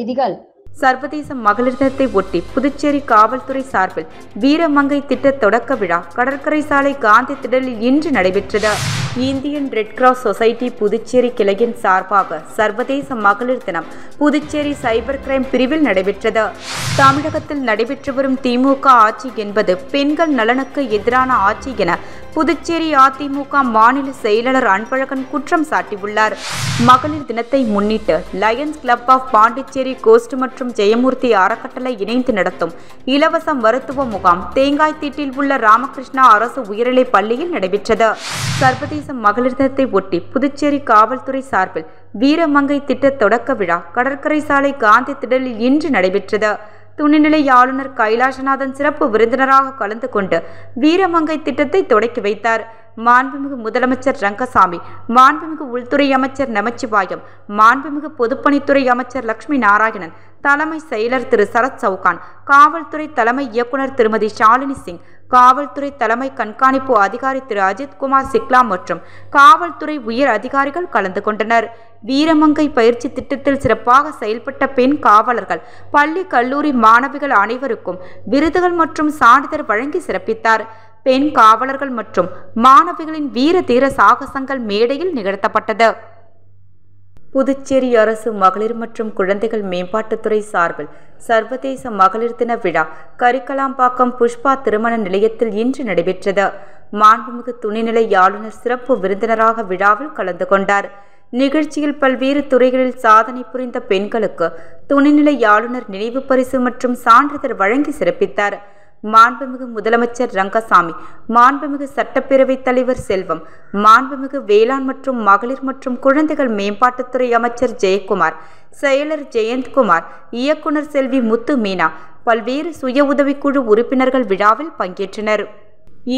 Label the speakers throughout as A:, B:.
A: செய்திகள்.
B: சர்வதேச மகளிர் தினத்தை ஒட்டி புதுச்சேரி காவல்துறை சார்பில் வீரமங்கை திட்ட தொடக்க விழா கடற்கரை சாலை காந்தி திடலில் இன்று நடைபெற்றது. Indian red cross society Puducherry கிளையின் சார்பாக சர்வதேச மகளிர் தினம் புதுச்சேரி சைபர் கிரைம் பிரிவில் நடைபெற்றது. தமிழகத்தில் நடைபெற்று வரும் திமுக ஆட்சி என்பது பெண்கள் நலனுக்கு எதிரான ஆட்சி என புதுச்சேரி அதிமுக மாநில செயலாளர் அன்பழகன் குற்றம் சாட்டியுள்ளார். மகளிர் தினத்தை முன்னிட்டு lions club of Pondicherry coast மற்றும் ஜெயமூர்த்தி அறக்கட்டளை இணைந்து நடத்தும் இலவச மருத்துவ முகாம் தேங்காய்த்திட்டில் உள்ள ராமகிருஷ்ணா அரசு உயர்நிலைப் பள்ளியில் நடைபெற்றது. சர்வதேச மகளிர் தினத்தை ஒட்டி புதுச்சேரி காவல்துறை சார்பில் வீரமங்கை திட்ட தொடக்க விழா கடற்கரை சாலை காந்தி திடலில் இன்று நடைபெற்றது. துணைநிலை ஆளுநர் கைலாசநாதன் சிறப்பு விருந்தினராக கலந்து கொண்டு வீரமங்கை திட்டத்தை தொடக்கி வைத்தார். மாண்புமிகு முதலமைச்சர் ரங்கசாமி, மாண்புமிகு உள்துறை அமைச்சர் நமச்சிவாயம், மாண்புமிகு பொதுப்பணித்துறை அமைச்சர் லட்சுமி நாராயணன், தலைமை செயலர் திரு சரத் சவுகான், காவல்துறை தலைமை இயக்குநர் திருமதி ஷாலினி சிங், காவல்துறை தலைமை கண்காணிப்பு அதிகாரி திரு அஜித்குமார் சிக்லா மற்றும் காவல்துறை உயர் அதிகாரிகள் கலந்து கொண்டனர். வீரமங்கை பயிற்சி திட்டத்தில் சிறப்பாக செயல்பட்ட பெண் காவலர்கள், பள்ளி கல்லூரி மாணவிகள் அனைவருக்கும் விருதுகள் மற்றும் சான்றிதழ் வழங்கி சிறப்பித்தார். பெண் காவலர்கள் மற்றும் மாணவிகளின் வீர தீர சாகசங்கள் மேடையில் நிகழ்த்தப்பட்டது. புதுச்சேரி அரசு மகளிர் மற்றும் குழந்தைகள் மேம்பாட்டுத்துறை சார்பில் சர்வதேச மகளிர் தின விழா கரிக்கலாம்பாக்கம் புஷ்பா திருமண நிலையத்தில் இன்று நடைபெற்றது. மாண்புமிகு துணைநிலை ஆளுநர் சிறப்பு விருந்தினராக விழாவில் கலந்து கொண்டார். நிகழ்ச்சியில் பல்வேறு துறைகளில் சாதனை புரிந்த பெண்களுக்கு துணைநிலை ஆளுநர் நினைவு பரிசு மற்றும் சான்றிதழ் வழங்கி சிறப்பித்தார். மாண்புமிகு முதலமைச்சர் ரங்கசாமி, மாண்புமிகு சட்டப்பேரவைத் தலைவர் செல்வம், மாண்புமிகு வேளாண் மற்றும் மகளிர் மற்றும் குழந்தைகள் மேம்பாட்டுத்துறை அமைச்சர் ஜெயக்குமார், செயலர் ஜெயந்த்குமார், இயக்குநர் செல்வி முத்து மீனா, பல்வேறு சுய உதவிக்குழு உறுப்பினர்கள் விழாவில் பங்கேற்றனர்.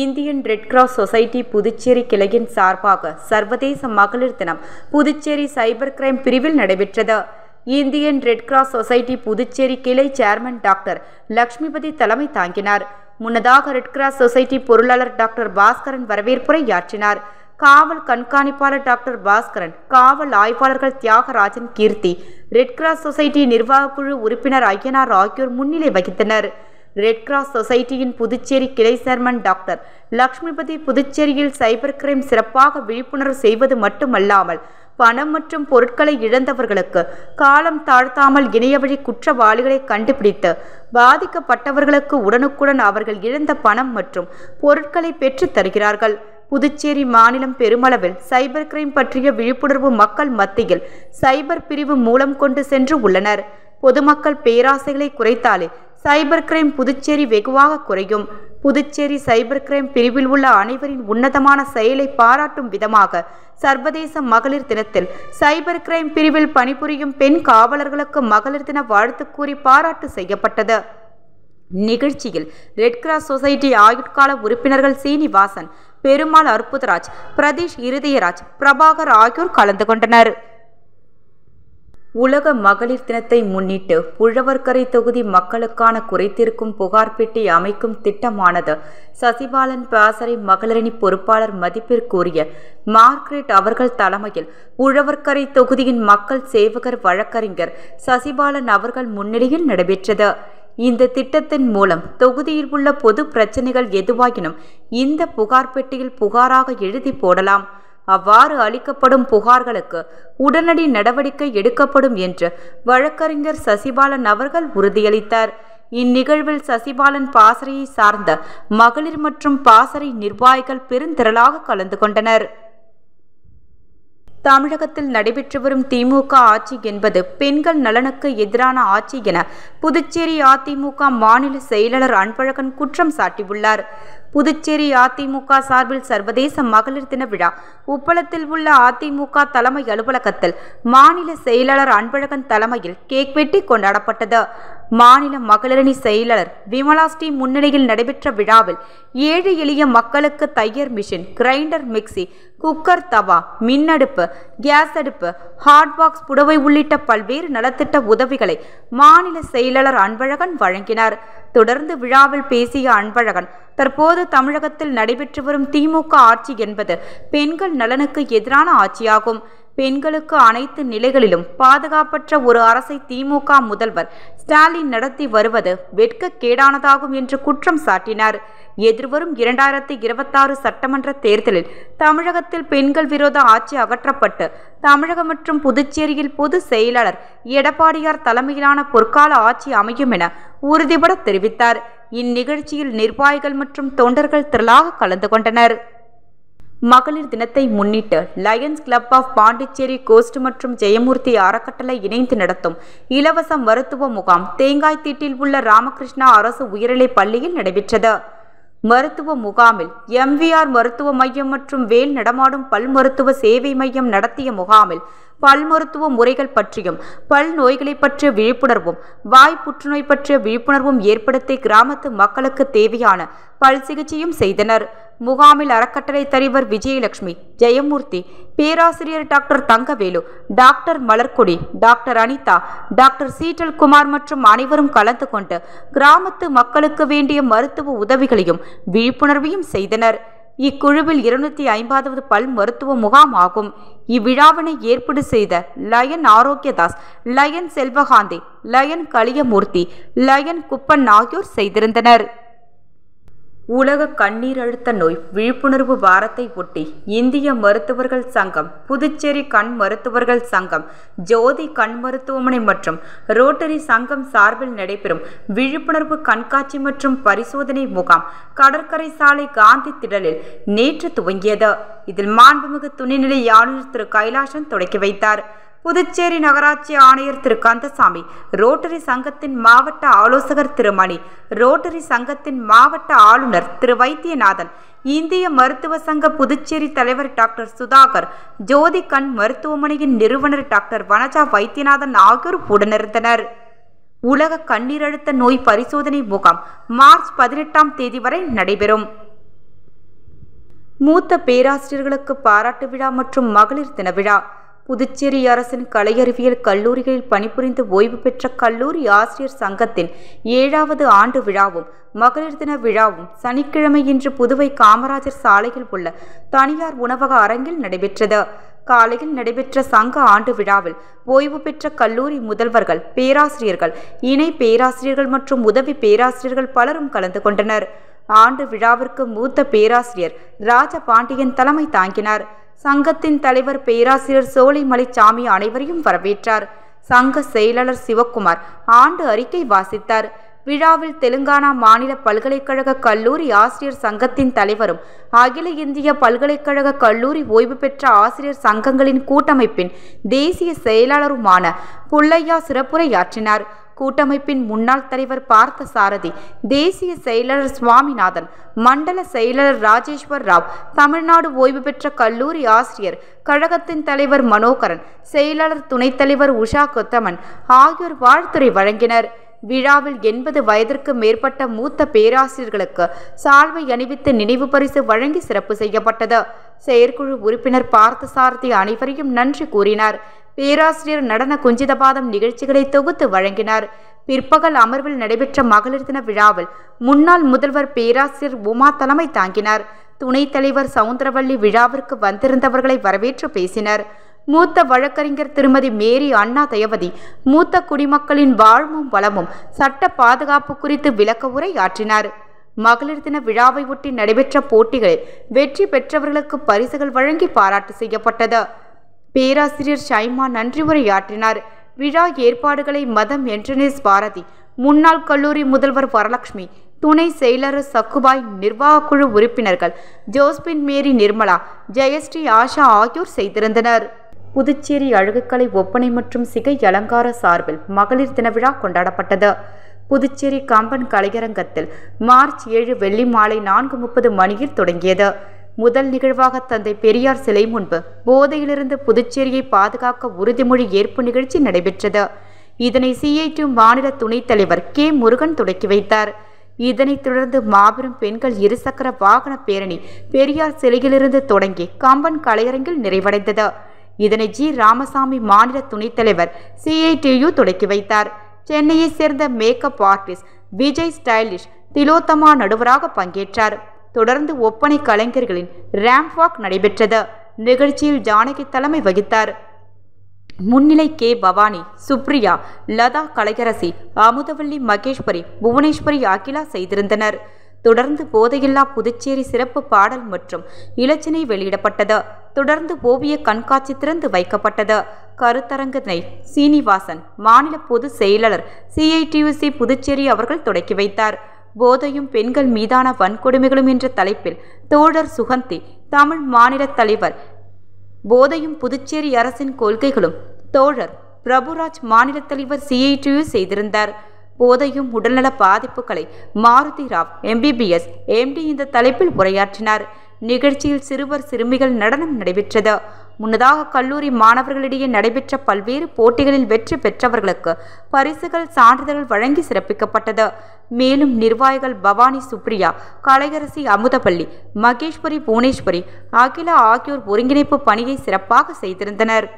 B: Indian red cross society Puducherry கிளையின் சார்பாக சர்வதேச மகளிர் தினம் புதுச்சேரி சைபர் கிரைம் பிரிவில் நடைபெற்றது. Indian red cross society Puducherry கிளை சேர்மன் டாக்டர் லட்சுமிபதி தலைமை தாங்கினார். முன்னதாக ரெட் கிராஸ் சொசைட்டி பொருளாளர் டாக்டர் பாஸ்கரன் வரவேற்புரையாற்றினார். காவல் கண்காணிப்பாளர் டாக்டர் பாஸ்கரன், காவல் ஆய்வாளர்கள் தியாகராஜன், கீர்த்தி, ரெட் கிராஸ் சொசைட்டி நிர்வாக குழு உறுப்பினர் ஐயனார் ஆகியோர் முன்னிலை வகித்தனர். ரெட் கிராஸ் சொசைட்டியின் புதுச்சேரி கிளை சேர்மன் டாக்டர் லட்சுமிபதி புதுச்சேரியில் சைபர் கிரைம் சிறப்பாக விழிப்புணர்வு செய்வது மட்டுமல்லாமல் பணம் மற்றும் பொருட்களை இழந்தவர்களுக்கு காலம் தாழ்த்தாமல் இணையவழி குற்றவாளிகளை கண்டுபிடித்து பாதிக்கப்பட்டவர்களுக்கு உடனுக்குடன் அவர்கள் இழந்த பணம் மற்றும் பொருட்களை பெற்று தருகிறார்கள். புதுச்சேரி மாநிலம் பெருமளவில் சைபர் கிரைம் பற்றிய விழிப்புணர்வு மக்கள் மத்தியில் சைபர் பிரிவு மூலம் கொண்டு சென்று உள்ளனர். பொதுமக்கள் பேராசைகளை குறைத்தாலே சைபர் கிரைம் புதுச்சேரி வெகுவாக குறையும். புதுச்சேரி சைபர் கிரைம் பிரிவில் உள்ள அனைவரின் உன்னதமான செயலை பாராட்டும் விதமாக சர்வதேச மகளிர் தினத்தில் சைபர் கிரைம் பிரிவில் பணிபுரியும் பெண் காவலர்களுக்கு மகளிர் தின வாழ்த்து கூறி பாராட்டு செய்யப்பட்டது. நிகழ்ச்சியில் ரெட் கிராஸ் சொசைட்டி ஆயுட்கால உறுப்பினர்கள் சீனிவாசன், பெருமாள் அற்புதராஜ், பிரதீஷ் இருதயராஜ், பிரபாகர் ஆகியோர் கலந்து கொண்டனர். உலக மகளிர் தினத்தை முன்னிட்டு உழவர்கரை தொகுதி மக்களுக்கான குறைதீர்க்கும் புகார் பெட்டி அமைக்கும் திட்டமானது சசிபாலன் பாசறை மகளிரணி பொறுப்பாளர் மதிப்பிற்குரிய மார்க்ரெட் அவர்கள் தலைமையில் உழவர்கரை தொகுதியின் மக்கள் சேவகர் வழக்கறிஞர் சசிபாலன் அவர்கள் முன்னிலையில் நடைபெற்றது. இந்த திட்டத்தின் மூலம் தொகுதியில் உள்ள பொது பிரச்சனைகள் எதுவாயினும் இந்த புகார் பெட்டியில் புகாராக எழுதி போடலாம். அவ்வாறு அளிக்கப்படும் புகார்களுக்கு உடனடி நடவடிக்கை எடுக்கப்படும் என்று வழக்கறிஞர் சசிபாலன் அவர்கள் உறுதியளித்தார். இந்நிகழ்வில் சசிபாலன் பாசறையை சார்ந்த மகளிர் மற்றும் பாசறை நிர்வாகிகள் பெருந்திரளாக கலந்து கொண்டனர். தமிழகத்தில் நடைபெற்று வரும் திமுக ஆட்சி என்பது பெண்கள் நலனுக்கு எதிரான ஆட்சி என புதுச்சேரி அதிமுக மாநில செயலாளர் அன்பழகன் குற்றம் சாட்டியுள்ளார். புதுச்சேரி அதிமுக சார்பில் சர்வதேச மகளிர் தின விழா உப்பளத்தில் உள்ள அதிமுக தலைமை அலுவலகத்தில் மாநில செயலாளர் அன்பழகன் தலைமையில் கேக் வெட்டி கொண்டாடப்பட்டது. மாநில மகளிரணி செயலாளர் விமலா ஸ்ரீ முன்னிலையில் நடைபெற்ற விழாவில் ஏழை எளிய மக்களுக்கு தையர் மிஷின், கிரைண்டர், மிக்சி, குக்கர், தவா, மின்னடுப்பு, கேஸ் அடுப்பு, ஹாட் பாக்ஸ், புடவை உள்ளிட்ட பல்வேறு நலத்திட்ட உதவிகளை மாநில செயலாளர் அன்பழகன் வழங்கினார். தொடர்ந்து விழாவில் பேசிய அன்பழகன், தற்போது தமிழகத்தில் நடைபெற்று வரும் திமுக ஆட்சி என்பது பெண்கள் நலனுக்கு எதிரான ஆட்சியாகும். பெண்களுக்கு அனைத்து நிலைகளிலும் பாதுகாப்பற்ற ஒரு அரசை திமுக முதல்வர் ஸ்டாலின் நடத்தி வருவது வெட்கக்கேடானதாகும் என்று குற்றம் சாட்டினார். எதிர்வரும் 2026 சட்டமன்ற தேர்தலில் தமிழகத்தில் பெண்கள் விரோத ஆட்சி அகற்றப்பட்டு தமிழகம் மற்றும் புதுச்சேரியில் பொதுச் செயலாளர் எடப்பாடியார் தலைமையிலான பொற்கால ஆட்சி அமையும் என உறுதிபட தெரிவித்தார். இந்நிகழ்ச்சியில் நிர்வாகிகள் மற்றும் தொண்டர்கள் திரளாக கலந்து கொண்டனர். மகளிர் தினத்தை முன்னிட்டு lions club of Pondicherry coast மற்றும் ஜெயமூர்த்தி அறக்கட்டளை இணைந்து நடத்தும் இலவச மருத்துவ முகாம் தேங்காய்த்திட்டில் உள்ள ராமகிருஷ்ணா அரசு உயர்நிலைப் பள்ளியில் நடைபெற்றது. மருத்துவ முகாமில் எம்விஆர் மருத்துவ மையம் மற்றும் வேல் நடமாடும் பல் மருத்துவ சேவை மையம் நடத்திய முகாமில் பல் மருத்துவ முறைகள் பற்றியும் பல் நோய்களை பற்றிய விழிப்புணர்வும் வாய் புற்றுநோய் பற்றிய விழிப்புணர்வும் ஏற்படுத்தி கிராமத்து மக்களுக்கு தேவையான பல் சிகிச்சையும் செய்தனர். முகாமில் அறக்கட்டளை தலைவர் விஜயலட்சுமி, ஜெயமூர்த்தி, பேராசிரியர் doctor Thangavelu, doctor Malarkodi, doctor Anitha, doctor Sheetal Kumar மற்றும் அனைவரும் கலந்து கொண்டு கிராமத்து மக்களுக்கு வேண்டிய மருத்துவ உதவிகளையும் விழிப்புணர்வையும் செய்தனர். இக்குழுவில் 250வது பல் மருத்துவ முகாம் ஆகும். இவ்விழாவினை ஏற்பாடு செய்த lion Arokiyadas, lion Selvakanthi, lion Kaliyamurthy, lion Kuppan ஆகியோர் செய்திருந்தனர். உலக கண்ணீர் அழுத்த நோய் விழிப்புணர்வு வாரத்தை ஒட்டி இந்திய மருத்துவர்கள் சங்கம், புதுச்சேரி கண் மருத்துவர்கள் சங்கம், ஜோதி கண் மருத்துவமனை மற்றும் ரோட்டரி சங்கம் சார்பில் நடைபெறும் விழிப்புணர்வு கண்காட்சி மற்றும் பரிசோதனை முகாம் கடற்கரை சாலை காந்தி திடலில் நேற்று துவங்கியது. இதில் மாண்புமிகு துணைநிலை ஆளுநர் திரு கைலாசன் தொடக்கி வைத்தார். புதுச்சேரி நகராட்சி ஆணையர் திரு கந்தசாமி, ரோட்டரி சங்கத்தின் மாவட்ட ஆலோசகர் திரு மணி, ரோட்டரி சங்கத்தின் மாவட்ட ஆளுநர் திரு வைத்தியநாதன், இந்திய மருத்துவ சங்க புதுச்சேரி தலைவர் டாக்டர் சுதாகர், ஜோதி கண் மருத்துவமனையின் நிறுவனர் டாக்டர் வனஜா வைத்தியநாதன் ஆகியோர் உடனிருந்தனர். உலக கண்ணீரழுத்த நோய் பரிசோதனை முகாம் மார்ச் 18ஆம் தேதி வரை நடைபெறும். மூத்த பேராசிரியர்களுக்கு பாராட்டு விழா மற்றும் மகளிர் தின விழா. புதுச்சேரி அரசின் கலையறிவியல் கல்லூரிகளில் பணிபுரிந்து ஓய்வு பெற்ற கல்லூரி ஆசிரியர் சங்கத்தின் 7வது ஆண்டு விழாவும் மகளிர் தின விழாவும் சனிக்கிழமை இன்று புதுவை காமராஜர் சாலையில் உள்ள தனியார் உணவக அரங்கில் நடைபெற்றது. காலையில் நடைபெற்ற சங்க ஆண்டு விழாவில் ஓய்வு பெற்ற கல்லூரி முதல்வர்கள், பேராசிரியர்கள், இணை பேராசிரியர்கள் மற்றும் உதவி பேராசிரியர்கள் பலரும் கலந்து கொண்டனர். ஆண்டு விழாவிற்கு மூத்த பேராசிரியர் ராஜபாண்டியன் தலைமை தாங்கினார். சங்கத்தின் தலைவர் பேராசிரியர் சோலைமலைச்சாமி அனைவரையும் வரவேற்றார். சங்க செயலாளர் சிவக்குமார் ஆண்டு அறிக்கை வாசித்தார். விழாவில் தெலுங்கானா மாநில பல்கலைக்கழக கல்லூரி ஆசிரியர் சங்கத்தின் தலைவரும் அகில இந்திய பல்கலைக்கழக கல்லூரி ஓய்வு பெற்ற ஆசிரியர் சங்கங்களின் கூட்டமைப்பின் தேசிய செயலாளருமான புள்ளையா சிறப்புரையாற்றினார். கூட்டமைப்பின் முன்னாள் தலைவர் பார்த்த சாரதி, தேசிய செயலாளர் சுவாமிநாதன், மண்டல செயலாளர் ராஜேஸ்வர் ராவ், தமிழ்நாடு ஓய்வு பெற்ற கல்லூரி ஆசிரியர் கழகத்தின் தலைவர் மனோகரன், செயலாளர் துணைத் தலைவர் உஷா கொத்தமன் ஆகியோர் வாழ்த்துரை வழங்கினர். விழாவில் 80 வயதிற்கு மேற்பட்ட மூத்த பேராசிரியர்களுக்கு சால்வை அணிவித்து நினைவு பரிசு வழங்கி சிறப்பு செய்யப்பட்டது. செயற்குழு உறுப்பினர் பார்த்தசாரதி அனைவரையும் நன்றி கூறினார். பேராசிரியர் நடன குஞ்சிதபாதம் நிகழ்ச்சிகளை தொகுத்து வழங்கினார். பிற்பகல் அமர்வில் நடைபெற்ற மகளிர் தின விழாவில் முன்னாள் முதல்வர் பேராசிரியர் உமா தலைமை தாங்கினார். துணைத் தலைவர் சவுந்தரவல்லி விழாவிற்கு வந்திருந்தவர்களை வரவேற்று பேசினர். மூத்த வழக்கறிஞர் திருமதி மேரி அண்ணா தயவதி மூத்த குடிமக்களின் வாழ்வும் வளமும் சட்ட பாதுகாப்பு குறித்து விளக்க உரை ஆற்றினார். மகளிர் தின விழாவை ஒட்டி நடைபெற்ற போட்டிகளில் வெற்றி பெற்றவர்களுக்கு பரிசுகள் வழங்கி பாராட்டு செய்யப்பட்டது. பேராசிரியர் ஷைமா நன்றி உரையாற்றினார். விழா ஏற்பாடுகளை மதம் என்ட்ரனேஸ் பாரதி, முன்னாள் கல்லூரி முதல்வர் வரலட்சுமி, துணை செயலர் சக்குபாய், நிர்வாக குழு உறுப்பினர்கள் ஜோஸ்பின் மேரி, நிர்மலா, ஜெயஸ்ரீ, ஆஷா ஆகியோர் செய்திருந்தனர். புதுச்சேரி அழகுக்கலை ஒப்பனை மற்றும் சிகை அலங்கார சார்பில் மகளிர் தின விழா கொண்டாடப்பட்டது. புதுச்சேரி கம்பன் கலையரங்கத்தில் மார்ச் 7 வெள்ளி மாலை 4:30 மணியில் தொடங்கியது. முதல் நிகழ்வாக தந்தை பெரியார் சிலை முன்பு போதையிலிருந்து புதுச்சேரியை பாதுகாக்க உறுதிமொழி ஏற்பு நிகழ்ச்சி நடைபெற்றது. இதனை CITU மாநில துணைத் தலைவர் K. முருகன் தொடக்கி வைத்தார். இதனைத் தொடர்ந்து மாபெரும் பெண்கள் இருசக்கர வாகன பேரணி பெரியார் சிலையிலிருந்து தொடங்கி கம்பன் கலையரங்கில் நிறைவடைந்தது. இதனை G. ராமசாமி மாநில துணைத் தலைவர் CITU தொடக்கி வைத்தார். சென்னையை சேர்ந்த makeup artist Vijay stylish Tilottama நடுவராக பங்கேற்றார். தொடர்ந்து ஒப்பனை கலைஞர்களின் ரேம்ப் வாக் நடைபெற்றது. நிகழ்ச்சியில் ஜானகி தலைமை வகித்தார். முன்னிலை கே. பவானி, சுப்ரியா, லதா கலையரசி, அமுதவள்ளி மகேஸ்வரி, புவனேஸ்வரி அகிலா செய்திருந்தனர். தொடர்ந்து போதையில்லா புதுச்சேரி சிறப்பு பாடல் மற்றும் இலச்சினை வெளியிடப்பட்டது. தொடர்ந்து ஓவிய கண்காட்சி திறந்து வைக்கப்பட்டது. கருத்தரங்கினை சீனிவாசன், மாநில பொதுச் செயலாளர் CITUC புதுச்சேரி அவர்கள் தொடக்கி வைத்தார். போதையும் பெண்கள் மீதான வன்கொடுமைகளும் என்ற தலைப்பில் தோழர் சுகந்தி, தமிழ் மாநில தலைவர் போதையும் புதுச்சேரி அரசின் கொள்கைகளும் தோழர் பிரபுராஜ், மாநில தலைவர் CITU செய்திருந்தார். போதையும் உடல்நல பாதிப்புகளை மாருதி ராவ் MBBS MD இந்த தலைப்பில் உரையாற்றினார். நிகழ்ச்சியில் சிறுவர் சிறுமிகள் நடனம் நடைபெற்றது. முன்னதாக கல்லூரி மாணவர்களிடையே நடைபெற்ற பல்வேறு போட்டிகளில் வெற்றி பெற்றவர்களுக்கு பரிசுகள், சான்றிதழ்கள் வழங்கி சிறப்பிக்கப்பட்டது. மேலும் நிர்வாகிகள் பவானி, சுப்ரியா, கலையரசி, அமுதவள்ளி, மகேஸ்வரி, புவனேஸ்வரி, அகிலா ஆகியோர் ஒருங்கிணைப்பு பணியை சிறப்பாக செய்திருந்தனர்.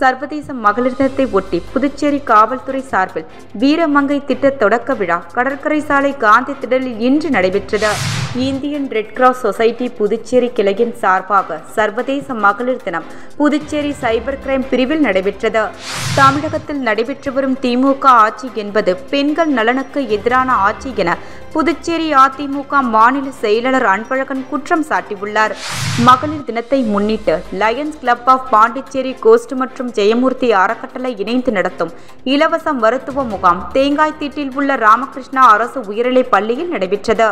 B: சர்வதேச மகளிர் தினத்தை ஒட்டி புதுச்சேரி காவல்துறை சார்பில் வீரமங்கை திட்ட தொடக்க விழா கடற்கரை சாலை காந்தி திடலில் இன்று நடைபெற்றது. Indian red cross society Puducherry கிளையின் சார்பாக சர்வதேச மகளிர் தினம் புதுச்சேரி சைபர் கிரைம் பிரிவில் நடைபெற்றது. தமிழகத்தில் நடைபெற்று வரும் திமுக ஆட்சி என்பது பெண்கள் நலனுக்கு எதிரான ஆட்சி என புதுச்சேரி அதிமுக மாநில செயலாளர் அன்பழகன் குற்றம் சாட்டியுள்ளார். மகளிர் தினத்தை முன்னிட்டு lions club of Pondicherry coast மற்றும் ஜெயமூர்த்தி அறக்கட்டளை இணைந்து நடத்தும் இலவச மருத்துவ முகாம் தேங்காய்திட்டில் உள்ள ராமகிருஷ்ணா அரசு உயர்நிலைப் பள்ளியில் நடைபெற்றது.